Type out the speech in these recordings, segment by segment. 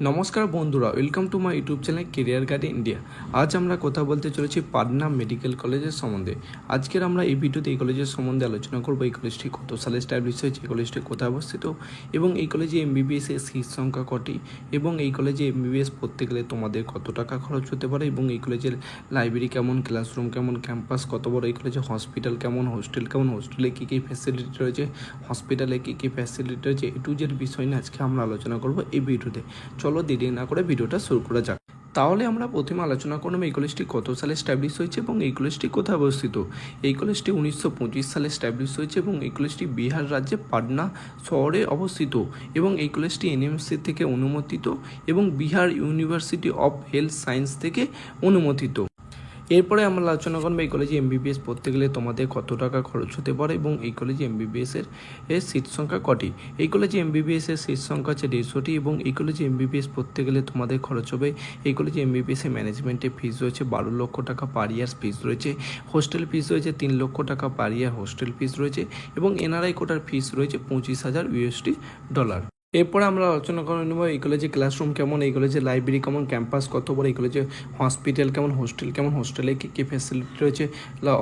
নমস্কার বন্ধুরা, welcome to my YouTube channel career guide India. আজ আমরা কথা বলতে চলেছি পাটনা মেডিকেল কলেজের সম্বন্ধে। আজকের আমরা এই ভিডিওতে এই কলেজের সম্বন্ধে আলোচনা করব। এই কলেজটি কত সালে এস্টাবলিশ হয়েছে, এই কলেজটি কোথায় অবস্থিত এবং এই কলেজে এমবিবিএস এর সিট সংখ্যা কটি এবং এই কলেজে এমবিবিএস পড়তে গেলে তোমাদের কত টাকা খরচ হতে পারে এবং এই কলেজের লাইব্রেরি কেমন, ক্লাসরুম কেমন, ক্যাম্পাস কত বড়, এই কলেজে হসপিটাল কেমন, হোস্টেল কেমন, হোস্টেলে কী কী ফ্যাসিলিটি রয়েছে, হসপিটালে কী কী ফ্যাসিলিটি রয়েছে, এ টু জেড বিষয় নিয়ে আজকে আমরা আলোচনা করব এই ভিডিওতে। চলো দেরি না করে ভিডিওটা শুরু করা যাক। তাহলে আমরা প্রথমে আলোচনা করব এই কলেজটি কত সালে স্ট্যাবলিশ হয়েছে এবং এই কলেজটি কোথায় অবস্থিত। এই কলেজটি 1925 সালে স্ট্যাবলিশ হয়েছে এবং এই কলেজটি বিহার রাজ্যে পাটনা শহরে অবস্থিত এবং এই কলেজটি এনএমসি থেকে অনুমোদিত এবং Bihar university of health science থেকে অনুমোদিত। এরপরে আমরা আলোচনা করবো এই কলেজে এমবিবিএস পড়তে গেলে তোমাদের কত টাকা খরচ হতে পারে এবং এই কলেজে এমবিবিএসের সিট সংখ্যা কটি। এই কলেজে এমবিবিএসের সিট সংখ্যা হচ্ছে 150টি এবং এই কলেজে এমবিবিএস পড়তে গেলে তোমাদের খরচ হবে। এই কলেজে এমবিবিএসের ম্যানেজমেন্টের ফিস রয়েছে 12 লক্ষ টাকা পার ইয়ার ফিস রয়েছে, হোস্টেল ফিস রয়েছে 3 লক্ষ টাকা পার ইয়ার হোস্টেল ফিস রয়েছে এবং এনআরআই কোটার ফিস রয়েছে $25,000। এরপরে আমরা আলোচনা করে নেব এই কলেজে ক্লাসরুম কেমন, এই কলেজে লাইব্রেরি কেমন, ক্যাম্পাস কত বড়, এই কলেজে হসপিটাল কেমন, হোস্টেল কেমন, হোস্টেলে কী কী ফ্যাসিলিটি রয়েছে,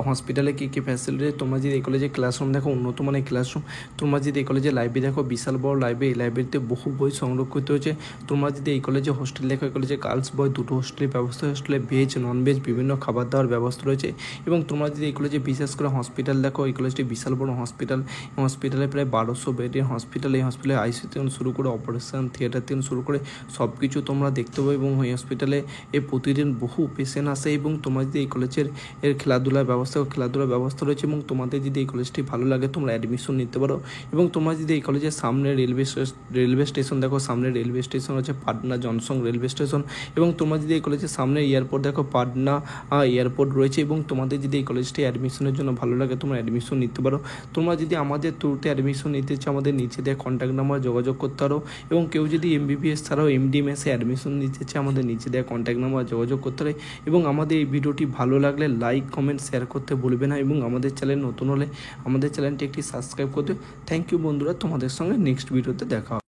হসপিটালে কী কী ফ্যাসিলিটি। তোমরা যদি এই কলেজে ক্লাসরুম দেখো উন্নত মানের ক্লাসরুম, তোমরা যদি এই কলেজে লাইব্রেরি দেখো বিশাল বড় লাইব্রেরি, এই লাইব্রেরিতে বহু বই সংরক্ষিত হয়েছে। তোমরা যদি এই কলেজে হোস্টেল দেখো, এই কলেজে গার্লস বয় দুটো হোস্টেলের ব্যবস্থা, হোস্টেলে ভেজ নন ভেজ বিভিন্ন খাবার দাবার ব্যবস্থা রয়েছে এবং তোমরা যদি এই কলেজে বিশেষ করে হসপিটাল দেখো, এই কলেজটি বিশাল বড় হসপিটাল, হসপিটালে প্রায় 1200 বেডের হসপিটাল। এই হসপিটালে আইসিইউ থেকে শুরু করে অপারেশন থিয়েটার থেকে শুরু করে সব কিছু তোমরা দেখতে পাবে এবং এই হসপিটালে প্রতিদিন বহু পেশেন্ট আসে এবং তোমরা যদি এই কলেজের খেলাধুলার ব্যবস্থা রয়েছে এবং তোমাদের যদি এই কলেজটি ভালো লাগে তোমরা অ্যাডমিশন নিতে পারো এবং তোমরা যদি এই কলেজের সামনে রেলওয়ে স্টেশন দেখো, সামনে রেলওয়ে স্টেশন হচ্ছে পাটনা জনসং রেলওয়ে স্টেশন এবং তোমরা যদি এই কলেজের সামনে এয়ারপোর্ট দেখো, পাটনা এয়ারপোর্ট রয়েছে এবং তোমাদের যদি এই কলেজটি অ্যাডমিশনের জন্য ভালো লাগে তোমরা অ্যাডমিশন নিতে পারো। তোমরা যদি আমাদের থ্রুতে অ্যাডমিশন নিতে চাও আমাদের নিচে দেওয়া কন্ট্যাক্ট নাম্বার যোগাযোগ করতে পারো এবং কেউ যদি এমবিবিএস ছাড়াও এমডিএমএসে অ্যাডমিশন নিতে চায় আমাদের নিচে দেওয়া কন্ট্যাক্ট নাম্বার যোগাযোগ করতে পারে এবং আমাদের এই ভিডিওটি ভালো লাগলে লাইক কমেন্ট শেয়ার করতে ভুলবে না এবং আমাদের চ্যানেল নতুন হলে আমাদের চ্যানেলটি একটি সাবস্ক্রাইব করতে। থ্যাংক ইউ বন্ধুরা, তোমাদের সঙ্গে নেক্সট ভিডিওতে দেখা হবে।